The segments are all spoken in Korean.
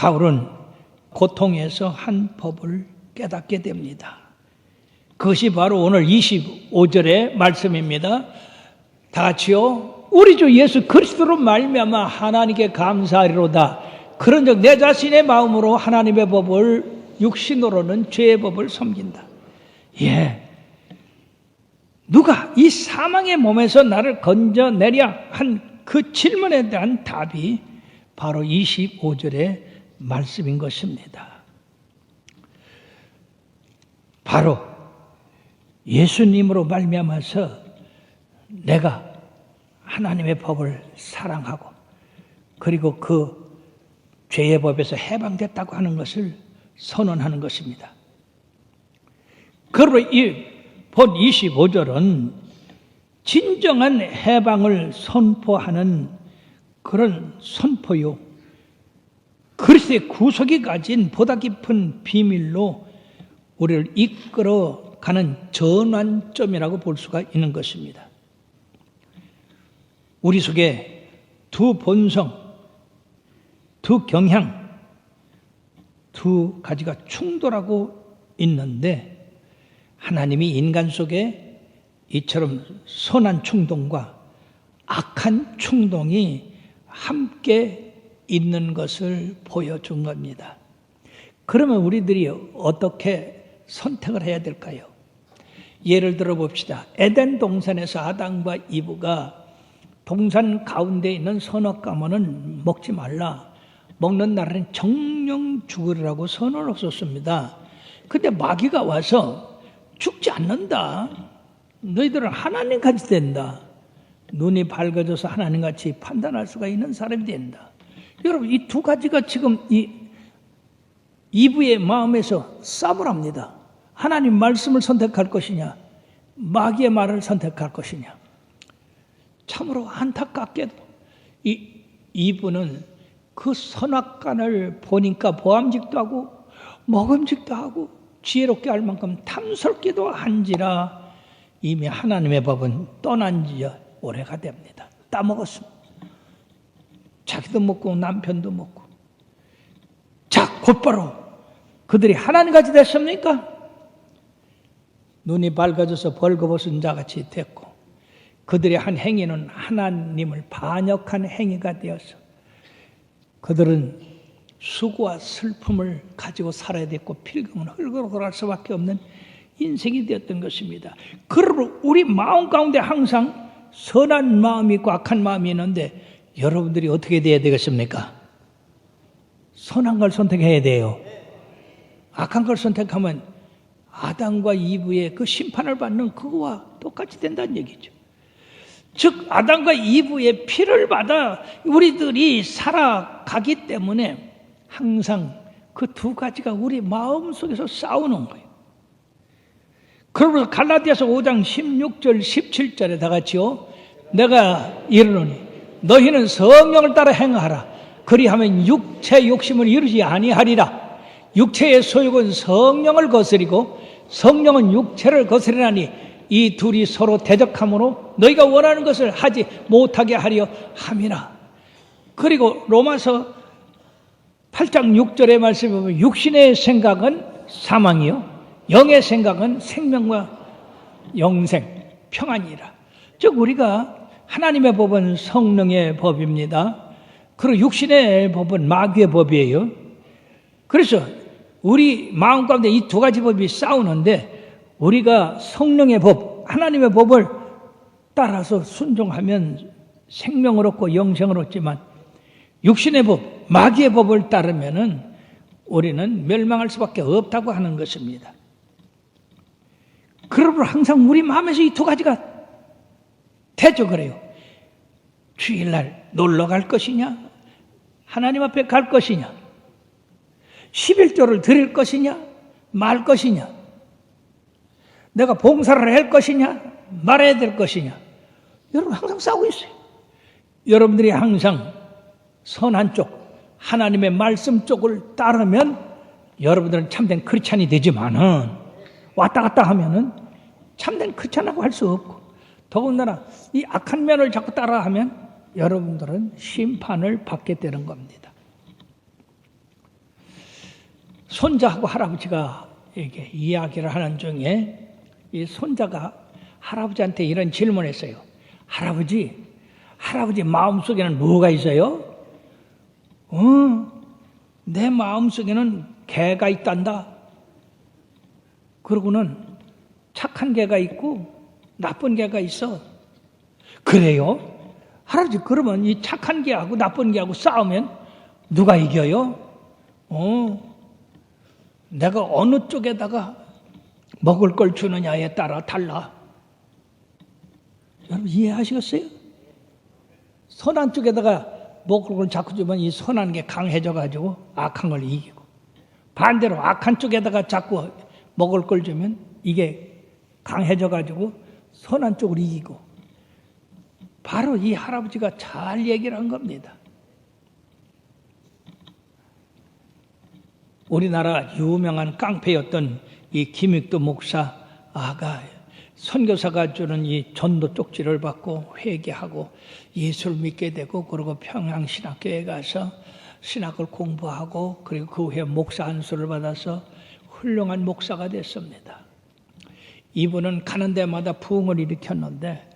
바울은 고통에서 한 법을 깨닫게 됩니다. 그것이 바로 오늘 25절의 말씀입니다. 다 같이요. 우리 주 예수 그리스도로 말미암아 하나님께 감사하리로다. 그런즉 내 자신의 마음으로 하나님의 법을 육신으로는 죄의 법을 섬긴다. 예, 누가 이 사망의 몸에서 나를 건져내랴 한 그 질문에 대한 답이 바로 25절의 말씀인 것입니다. 바로 예수님으로 말미암아서 내가 하나님의 법을 사랑하고 그리고 그 죄의 법에서 해방됐다고 하는 것을 선언하는 것입니다. 그러므로 이 본 25절은 진정한 해방을 선포하는 그런 선포요. 그리스도의 구속이 가진 보다 깊은 비밀로 우리를 이끌어가는 전환점이라고 볼 수가 있는 것입니다. 우리 속에 두 본성, 두 경향, 두 가지가 충돌하고 있는데 하나님이 인간 속에 이처럼 선한 충동과 악한 충동이 함께 있는 것을 보여준 겁니다. 그러면 우리들이 어떻게 선택을 해야 될까요? 예를 들어 봅시다. 에덴 동산에서 아담과 이브가 동산 가운데 있는 선악과만은 먹지 말라. 먹는 날에는 정령 죽으리라고 선언을 썼습니다. 근데 마귀가 와서 죽지 않는다. 너희들은 하나님같이 된다. 눈이 밝아져서 하나님같이 판단할 수가 있는 사람이 된다. 여러분, 이 두 가지가 지금 이 이브의 마음에서 싸움을 합니다. 하나님 말씀을 선택할 것이냐, 마귀의 말을 선택할 것이냐. 참으로 안타깝게도 이 이브는 그 선악간을 보니까 보암직도 하고 먹음직도 하고 지혜롭게 할 만큼 탐스럽기도 한지라 이미 하나님의 법은 떠난 지 오래가 됩니다. 따먹었습니다. 자기도 먹고 남편도 먹고. 자, 곧바로 그들이 하나님같이 됐습니까? 눈이 밝아져서 벌거벗은 자같이 됐고 그들의 한 행위는 하나님을 반역한 행위가 되어서 그들은 수고와 슬픔을 가지고 살아야 됐고 필경은 흙으로 돌아갈 수밖에 없는 인생이 되었던 것입니다. 그러므로 우리 마음 가운데 항상 선한 마음이 있고 악한 마음이 있는데 여러분들이 어떻게 돼야 되겠습니까? 선한 걸 선택해야 돼요. 악한 걸 선택하면 아담과 이브의 그 심판을 받는 그거와 똑같이 된다는 얘기죠. 즉 아담과 이브의 피를 받아 우리들이 살아가기 때문에 항상 그 두 가지가 우리 마음속에서 싸우는 거예요. 그러므로 갈라디아서 5장 16절 17절에 다 같이요. 내가 이르노니 너희는 성령을 따라 행하라. 그리하면 육체 욕심을 이루지 아니하리라. 육체의 소욕은 성령을 거스리고 성령은 육체를 거스리나니 이 둘이 서로 대적함으로 너희가 원하는 것을 하지 못하게 하려 함이라. 그리고 로마서 8장 6절의 말씀에 보면 육신의 생각은 사망이요 영의 생각은 생명과 영생, 평안이라. 즉 우리가 하나님의 법은 성령의 법입니다. 그리고 육신의 법은 마귀의 법이에요. 그래서 우리 마음 가운데 이 두 가지 법이 싸우는데 우리가 성령의 법, 하나님의 법을 따라서 순종하면 생명을 얻고 영생을 얻지만 육신의 법, 마귀의 법을 따르면은 우리는 멸망할 수밖에 없다고 하는 것입니다. 그러므로 항상 우리 마음에서 이 두 가지가 대적을 해요. 주일날 놀러 갈 것이냐? 하나님 앞에 갈 것이냐? 11조를 드릴 것이냐? 말 것이냐? 내가 봉사를 할 것이냐? 말해야 될 것이냐? 여러분 항상 싸우고 있어요. 여러분들이 항상 선한 쪽, 하나님의 말씀 쪽을 따르면 여러분들은 참된 크리스찬이 되지만은 왔다 갔다 하면은 참된 크리스찬이라고 할 수 없고 더군다나 이 악한 면을 자꾸 따라하면 여러분들은 심판을 받게 되는 겁니다. 손자하고 할아버지가 이렇게 이야기를 하는 중에 이 손자가 할아버지한테 이런 질문을 했어요. 할아버지 마음속에는 뭐가 있어요? 내 마음속에는 개가 있단다. 그러고는 착한 개가 있고 나쁜 개가 있어. 그래요? 할아버지, 그러면 이 착한 개하고 나쁜 개하고 싸우면 누가 이겨요? 내가 어느 쪽에다가 먹을 걸 주느냐에 따라 달라. 여러분 이해하시겠어요? 선한 쪽에다가 먹을 걸 자꾸 주면 이 선한 게 강해져가지고 악한 걸 이기고, 반대로 악한 쪽에다가 자꾸 먹을 걸 주면 이게 강해져가지고 선한 쪽을 이기고. 바로 이 할아버지가 잘 얘기를 한 겁니다. 우리나라 유명한 깡패였던 이 김익도 목사가 선교사가 주는 이 전도 쪽지를 받고 회개하고 예수를 믿게 되고, 그리고 평양신학교에 가서 신학을 공부하고, 그리고 그 후에 목사 안수를 받아서 훌륭한 목사가 됐습니다. 이분은 가는 데마다 부흥을 일으켰는데,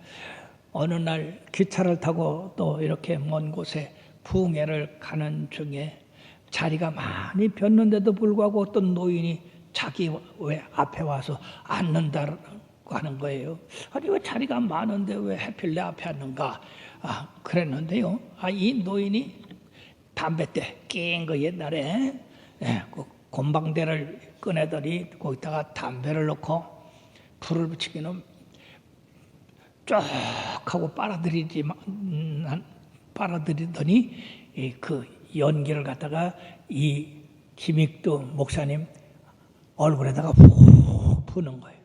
어느 날 기차를 타고 또 이렇게 먼 곳에 부흥회를 가는 중에 자리가 많이 폈는데도 불구하고 어떤 노인이 자기 왜 앞에 와서 앉는다고 하는 거예요. 아니, 왜 자리가 많은데 왜 하필 내 앞에 앉는가? 그랬는데요. 이 노인이 담뱃대 낀 거 옛날에 그 곰방대를 꺼내더니 거기다가 담배를 넣고 불을 붙이기는 쫙 하고 빨아들이더니 그 연기를 갖다가 이 김익도 목사님 얼굴에다가 푹 부는 거예요.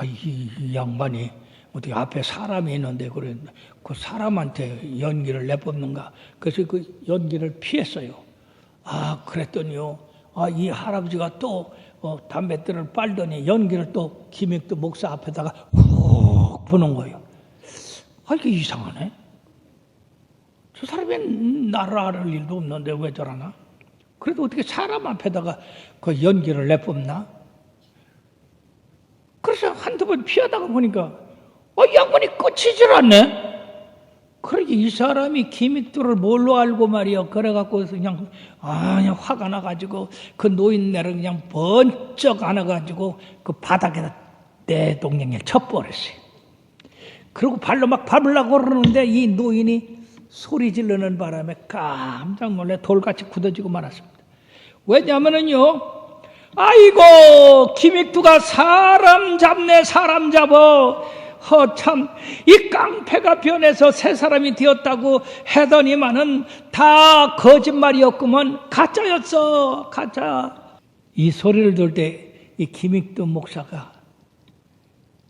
이 양반이 어떻게 앞에 사람이 있는데 그래 그 사람한테 연기를 내뿜는가? 그래서 그 연기를 피했어요. 그랬더니요. 이 할아버지가 또 담뱃대를 빨더니 연기를 또 김익도 목사 앞에다가 훅 부는 거예요. 이게 이상하네. 저 사람이 나를 알 일도 없는데 왜 저러나? 그래도 어떻게 사람 앞에다가 그 연기를 내뿜나? 그래서 한두 번 피하다가 보니까 이 양반이 꺼치질 않네. 그러게 이 사람이 김익도를 뭘로 알고 말이야. 그래갖고 그냥 화가 나가지고 그 노인네를 그냥 번쩍 안아가지고 그 바닥에다 내 동생을 쳐버렸어요. 그리고 발로 막 밟으려고 그러는데 이 노인이 소리 지르는 바람에 깜짝 놀래 돌같이 굳어지고 말았습니다. 왜냐하면은요, 아이고 김익두가 사람 잡네. 사람 잡어. 참 이 깡패가 변해서 새 사람이 되었다고 하더니만은 다 거짓말이었구먼. 가짜였어. 가짜. 이 소리를 들을 때 이 김익두 목사가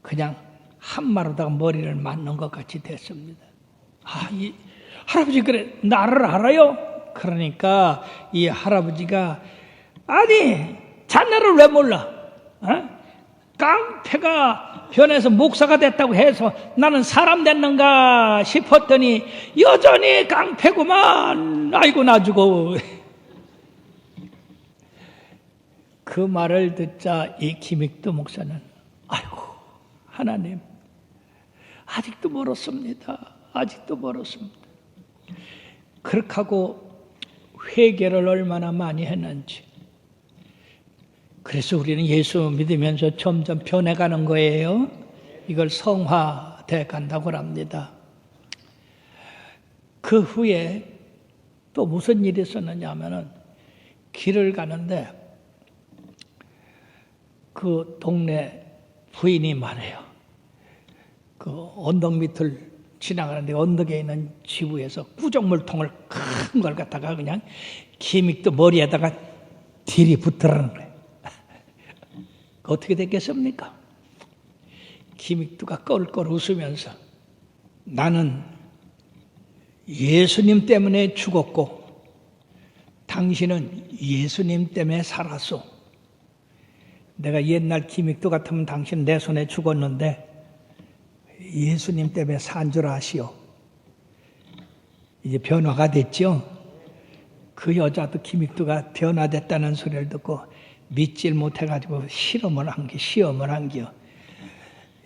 그냥 한 마루다가 머리를 맞는 것 같이 됐습니다. 이 할아버지 그래 나를 알아요? 그러니까 이 할아버지가 아니 자네를 왜 몰라? 깡패가 변해서 목사가 됐다고 해서 나는 사람 됐는가 싶었더니 여전히 깡패구만. 아이고 나주고. 그 말을 듣자 이 김익도 목사는 아이고 하나님 아직도 멀었습니다. 아직도 멀었습니다. 그렇게 하고 회개를 얼마나 많이 했는지. 그래서 우리는 예수 믿으면서 점점 변해가는 거예요. 이걸 성화돼 간다고 합니다. 그 후에 또 무슨 일이 있었느냐 하면은 길을 가는데 그 동네 부인이 말해요. 그 언덕 밑을 지나가는데 언덕에 있는 지부에서 구정물통을 큰 걸 갖다가 그냥 김익도 머리에다가 들이붙으라는 거예요. 어떻게 됐겠습니까? 김익두가 껄껄 웃으면서 나는 예수님 때문에 죽었고 당신은 예수님 때문에 살았소. 내가 옛날 김익두 같으면 당신 내 손에 죽었는데 예수님 때문에 산 줄 아시오. 이제 변화가 됐죠? 그 여자도 기믹도가 변화됐다는 소리를 듣고 믿질 못해가지고 시험을 한 게요.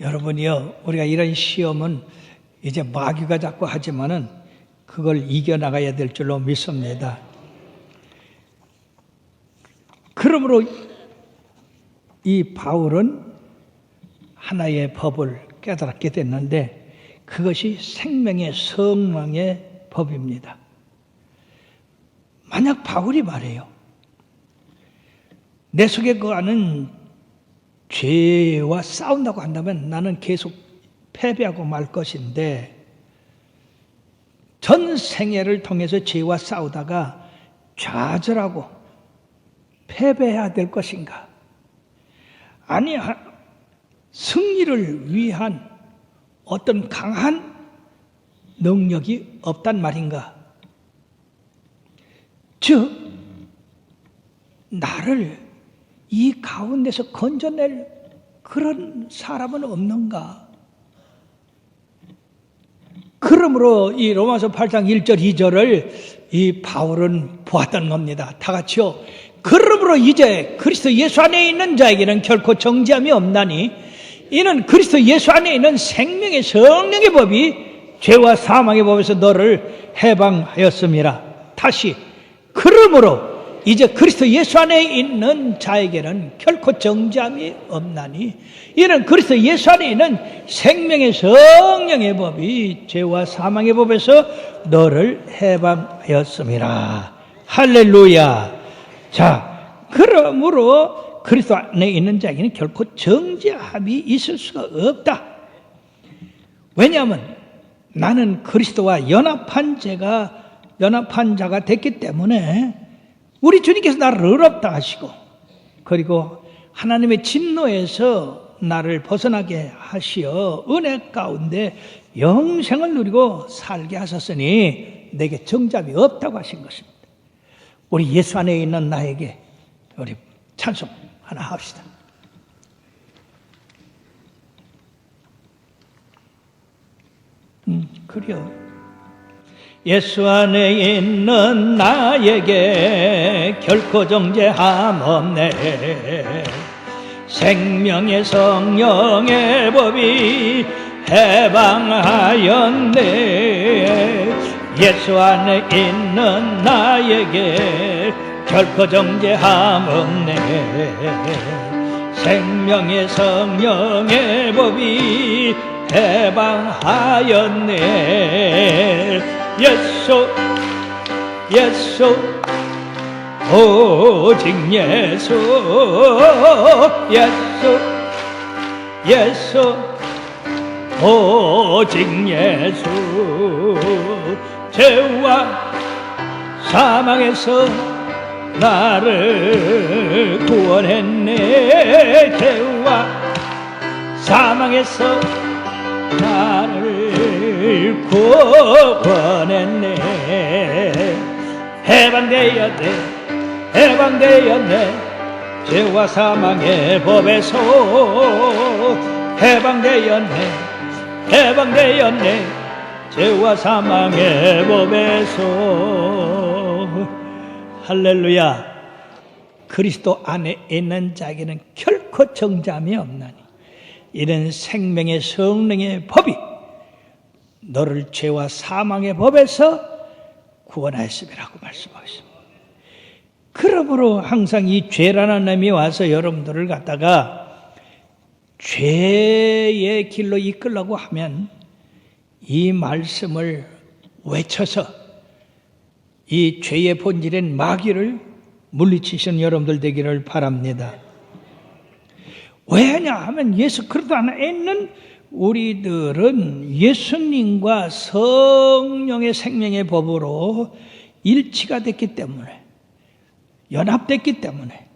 여러분이요, 우리가 이런 시험은 이제 마귀가 자꾸 하지만은 그걸 이겨나가야 될 줄로 믿습니다. 그러므로 이 바울은 하나의 법을 깨달았게 됐는데 그것이 생명의 성령의 법입니다. 만약 바울이 말해요, 내 속에 거하는 죄와 싸운다고 한다면 나는 계속 패배하고 말 것인데 전 생애를 통해서 죄와 싸우다가 좌절하고 패배해야 될 것인가? 아니, 승리를 위한 어떤 강한 능력이 없단 말인가? 즉, 나를 이 가운데서 건져낼 그런 사람은 없는가? 그러므로 이 로마서 8장 1절 2절을 이 바울은 보았던 겁니다. 다 같이요. 그러므로 이제 그리스도 예수 안에 있는 자에게는 결코 정죄함이 없나니 이는 그리스도 예수 안에 있는 생명의 성령의 법이 죄와 사망의 법에서 너를 해방하였음이라. 다시, 그러므로 이제 그리스도 예수 안에 있는 자에게는 결코 정죄함이 없나니 이는 그리스도 예수 안에 있는 생명의 성령의 법이 죄와 사망의 법에서 너를 해방하였음이라. 할렐루야. 자, 그러므로 그리스도 안에 있는 자에게는 결코 정죄함이 있을 수가 없다. 왜냐하면 나는 그리스도와 연합한 자가 됐기 때문에 우리 주님께서 나를 의롭다 하시고 그리고 하나님의 진노에서 나를 벗어나게 하시어 은혜 가운데 영생을 누리고 살게 하셨으니 내게 정죄함이 없다고 하신 것입니다. 우리 예수 안에 있는 나에게 우리 찬송 하나 합시다. 그래요. 예수 안에 있는 나에게 결코 정죄함 없네. 생명의 성령의 법이 해방하였네. 예수 안에 있는 나에게 결코 정죄함 없네. 생명의 성령의 법이 해방하였네. 예수 오직 예수 오직 예수 죄와 사망에서 나를 구원했네. 죄와 사망에서 나를 구원했네. 해방되었네. 죄와 사망의 법에서 해방되었네. 죄와 사망의 법에서. 할렐루야. 그리스도 안에 있는 자에게는 결코 정죄함이 없나니 이는 생명의 성령의 법이 너를 죄와 사망의 법에서 구원하였음이라고 말씀하셨습니다. 그러므로 항상 이 죄라는 놈이 와서 여러분들을 갖다가 죄의 길로 이끌려고 하면 이 말씀을 외쳐서 이 죄의 본질인 마귀를 물리치시는 여러분들 되기를 바랍니다. 왜냐하면 예수 그리스도 안에 있는 우리들은 예수님과 성령의 생명의 법으로 일치가 됐기 때문에, 연합됐기 때문에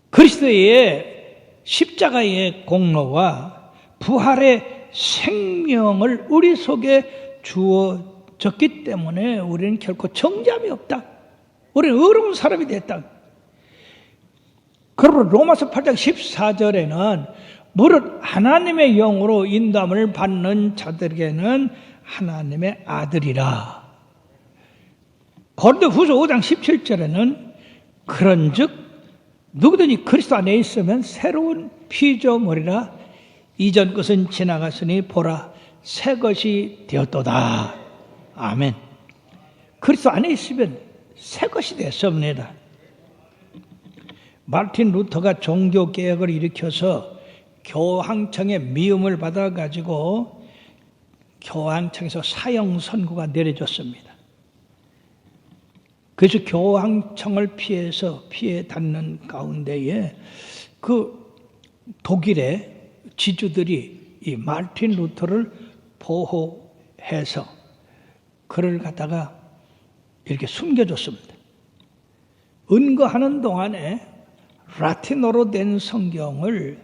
그리스도의 십자가의 공로와 부활의 생명을 우리 속에 주어졌기 때문에 우리는 결코 정죄함이 없다. 우리는 의로운 사람이 됐다. 그러므로 로마서 8장 14절에는 무릇 하나님의 영으로 인도함을 받는 자들에게는 하나님의 아들이라. 고린도후서 5장 17절에는 그런즉 누구든지 그리스도 안에 있으면 새로운 피조물이라 이전 것은 지나갔으니 보라 새 것이 되었도다. 아멘. 그리스도 안에 있으면 새 것이 됐습니다. 마르틴 루터가 종교개혁을 일으켜서 교황청의 미움을 받아가지고 교황청에서 사형 선고가 내려졌습니다. 그래서 교황청을 피해 닿는 가운데에 그 독일의 지주들이 이 마르틴 루터를 보호해서 그를 갖다가 이렇게 숨겨줬습니다. 은거하는 동안에 라틴어로 된 성경을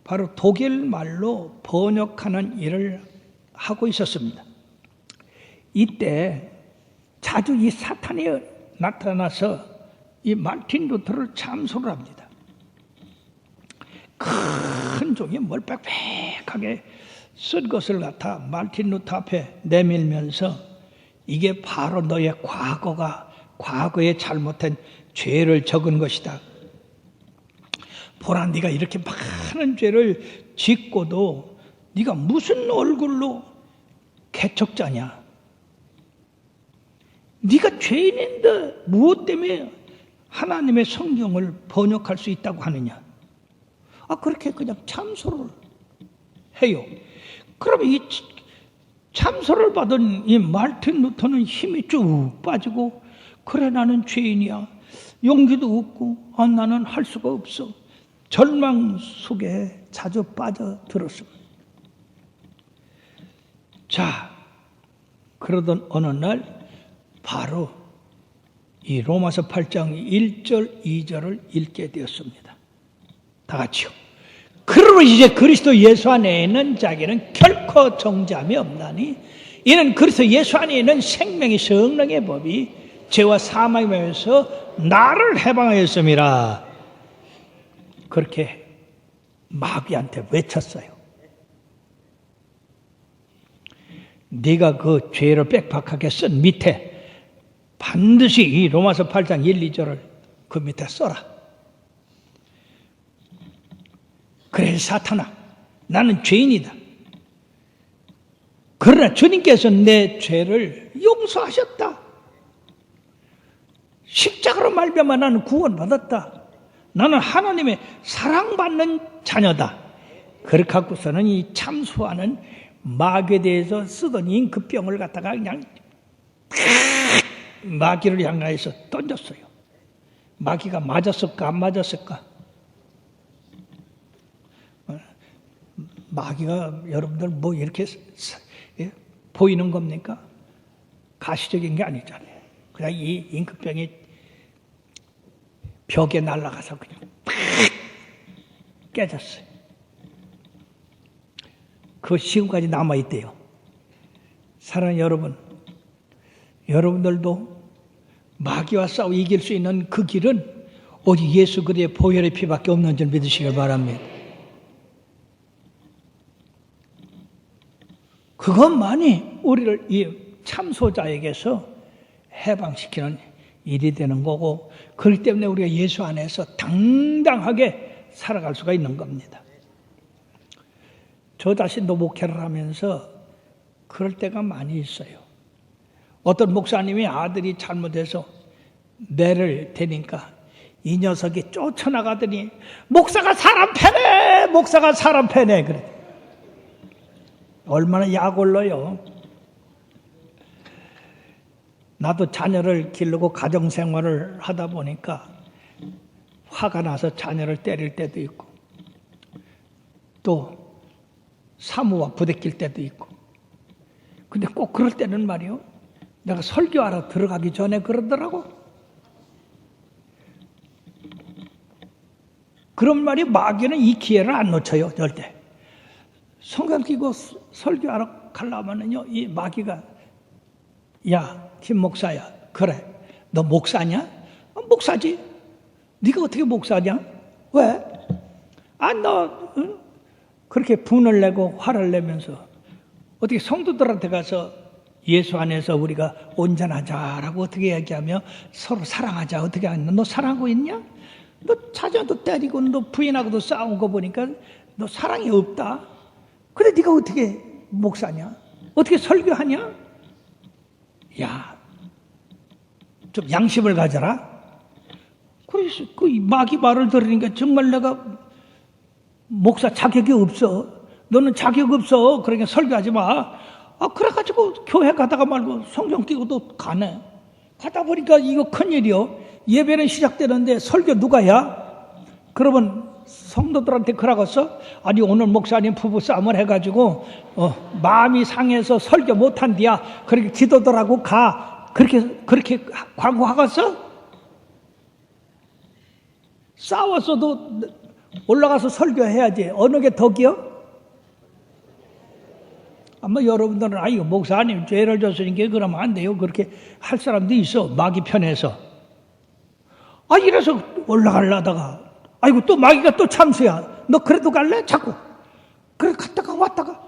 바로 독일 말로 번역하는 일을 하고 있었습니다. 이때 자주 이 사탄이 나타나서 이 마르틴 루터를 참소를 합니다. 큰 종이에 뭘 빽빽하게 쓴 것을 갖다 마르틴 루터 앞에 내밀면서 이게 바로 너의 과거에 잘못한 죄를 적은 것이다. 보라, 네가 이렇게 많은 죄를 짓고도 네가 무슨 얼굴로 개척자냐? 네가 죄인인데 무엇 때문에 하나님의 성경을 번역할 수 있다고 하느냐? 그렇게 그냥 참소를 해요. 그럼 이 참소를 받은 이 마르틴 루터는 힘이 쭉 빠지고, 그래 나는 죄인이야. 용기도 없고 나는 할 수가 없어. 절망 속에 자주 빠져들었습니다. 자, 그러던 어느 날 바로 이 로마서 8장 1절 2절을 읽게 되었습니다. 다 같이요. 그러므로 이제 그리스도 예수 안에 있는 자에게는 결코 정죄함이 없나니 이는 그리스도 예수 안에 있는 생명의 성령의 법이 죄와 사망의 법에서 나를 해방하였음이라. 그렇게 마귀한테 외쳤어요. 네가 그 죄를 빽빽하게 쓴 밑에 반드시 이 로마서 8장 1, 2절을 그 밑에 써라. 그래 사탄아, 나는 죄인이다. 그러나 주님께서 내 죄를 용서하셨다. 십자가로 말미암아 나는 구원받았다. 나는 하나님의 사랑받는 자녀다. 그렇게 갖고서는 이 참수하는 마귀에 대해서 쓰던 잉크병을 갖다가 그냥 마귀를 향하여서 던졌어요. 마귀가 맞았을까 안 맞았을까? 마귀가 여러분들 뭐 이렇게 보이는 겁니까? 가시적인 게 아니잖아요. 그냥 이 잉크병이 벽에 날아가서 그냥 팍 깨졌어요. 그 지금까지 남아있대요. 사랑하는 여러분, 여러분들도 마귀와 싸워 이길 수 있는 그 길은 오직 예수 그리스도의 보혈의 피밖에 없는 줄 믿으시길 바랍니다. 그것만이 우리를 이 참소자에게서 해방시키는 일이 되는 거고, 그렇기 때문에 우리가 예수 안에서 당당하게 살아갈 수가 있는 겁니다. 저 자신도 목회를 하면서 그럴 때가 많이 있어요. 어떤 목사님이 아들이 잘못해서 매를 대니까 이 녀석이 쫓아나가더니 목사가 사람 패네! 목사가 사람 패네! 그래. 얼마나 약 올라요. 나도 자녀를 기르고 가정생활을 하다 보니까 화가 나서 자녀를 때릴 때도 있고 또 사모와 부대낄 때도 있고, 근데 꼭 그럴 때는 말이요, 내가 설교하러 들어가기 전에 그러더라고. 그런 말이 마귀는 이 기회를 안 놓쳐요. 절대. 성경 끼고 설교하러 가려면은요, 이 마귀가 야, 김 목사야. 그래. 너 목사냐? 목사지. 네가 어떻게 목사냐? 왜? 너 그렇게 분을 내고 화를 내면서 어떻게 성도들한테 가서 예수 안에서 우리가 온전하자라고 어떻게 얘기하며 서로 사랑하자 어떻게 하냐? 너 사랑하고 있냐? 너 자녀도 때리고 너 부인하고도 싸운 거 보니까 너 사랑이 없다. 근데 네가 어떻게 목사냐? 어떻게 설교하냐? 야, 좀 양심을 가져라. 그래서 그 마귀 말을 들으니까 정말 내가 목사 자격이 없어. 너는 자격 없어. 그러니까 설교하지 마. 그래가지고 교회 가다가 말고 성경 끼고 또 가네. 가다 보니까 이거 큰일이요. 예배는 시작되는데 설교 누가 야? 그러면 성도들한테 그러겠어? 아니 오늘 목사님 부부싸움을 해가지고 마음이 상해서 설교 못한디야. 그렇게 기도들하고 가. 그렇게 광고하겠어? 싸웠어도 올라가서 설교해야지. 어느 게 덕이요? 아마 여러분들은 이거 목사님 죄를 졌으니까 그러면 안 돼요. 그렇게 할 사람도 있어. 마귀 편에서. 이래서 올라가려다가 아이고 또 마귀가 또 참수야. 너 그래도 갈래? 자꾸. 그래 갔다가 왔다가.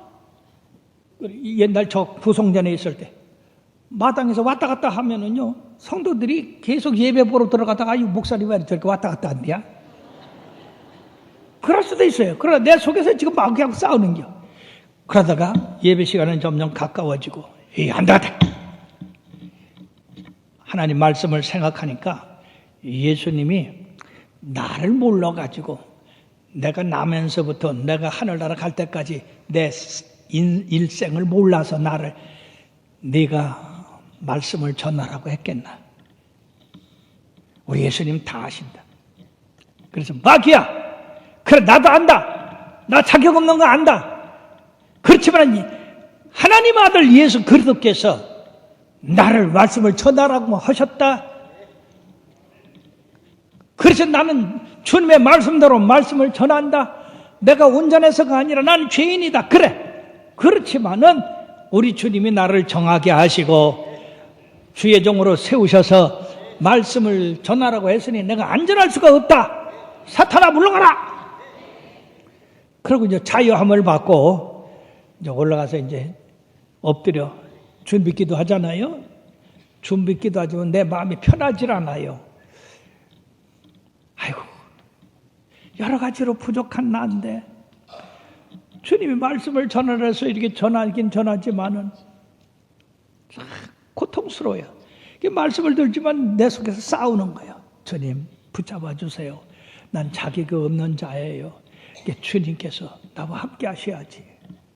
옛날 저 부송전에 있을 때 마당에서 왔다 갔다 하면은요 성도들이 계속 예배 보러 들어가다가 목사님 왜 저렇게 왔다 갔다 한대야? 그럴 수도 있어요. 그러나 내 속에서 지금 마귀하고 싸우는겨. 그러다가 예배 시간은 점점 가까워지고 안 돼. 하나님 말씀을 생각하니까 예수님이 나를 몰라가지고 내가 나면서부터 내가 하늘나라 갈 때까지 내 일생을 몰라서 나를 네가 말씀을 전하라고 했겠나. 우리 예수님 다 아신다. 그래서 마귀야 그래 나도 안다. 나 자격 없는 거 안다. 그렇지만 하나님 아들 예수 그리스도께서 나를 말씀을 전하라고 하셨다. 그래서 나는 주님의 말씀대로 말씀을 전한다. 내가 온전해서가 아니라 나는 죄인이다. 그래. 그렇지만은 우리 주님이 나를 정하게 하시고 주의 종으로 세우셔서 말씀을 전하라고 했으니 내가 안전할 수가 없다. 사탄아 물러가라. 그리고 이제 자유함을 받고 이제 올라가서 이제 엎드려 준비기도 하잖아요. 준비기도 하지만 내 마음이 편하질 않아요. 아이고 여러 가지로 부족한 나인데 주님이 말씀을 전하라서 이렇게 전하긴 전하지만은 참 고통스러워요. 말씀을 들지만 내 속에서 싸우는 거예요. 주님 붙잡아 주세요. 난 자격이 없는 자예요. 주님께서 나와 함께 하셔야지.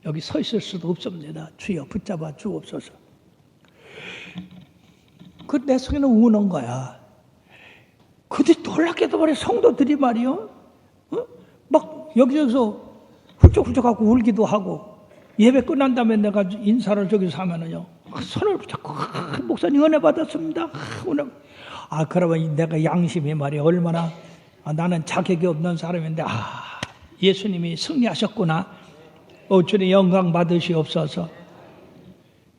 여기 서 있을 수도 없습니다. 주여 붙잡아 주옵소서. 그 내 속에는 우는 거야. 근데 놀랍게도 말이야 성도들이 말이요. 막 여기저기서 훌쩍훌쩍하고 울기도 하고 예배 끝난 다음에 내가 인사를 저기서 하면은요. 손을 붙잡고 목사님 은혜 받았습니다. 그러면 내가 양심이 말이야 얼마나 나는 자격이 없는 사람인데 예수님이 승리하셨구나. 주님 영광 받으시옵소서.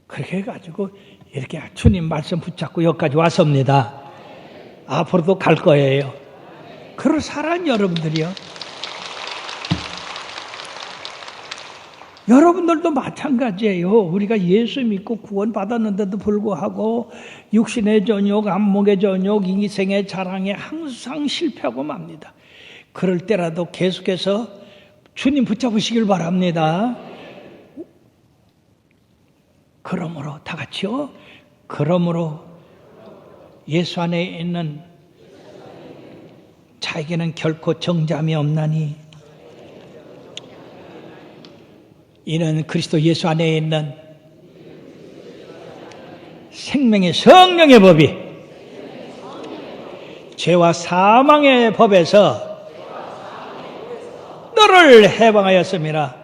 그렇게 해가지고 이렇게 주님 말씀 붙잡고 여기까지 왔습니다. 앞으로도 갈 거예요. 그럴 사람 여러분들이요. 여러분들도 마찬가지예요. 우리가 예수 믿고 구원 받았는데도 불구하고 육신의 전욕, 안목의 전욕, 인생의 자랑에 항상 실패하고 맙니다. 그럴 때라도 계속해서 주님 붙잡으시길 바랍니다. 그러므로 다 같이요. 그러므로 예수 안에 있는 자에게는 결코 정잠이 없나니 이는 그리스도 예수 안에 있는 생명의 성령의 법이 죄와 사망의 법에서 너를 해방하였습니다.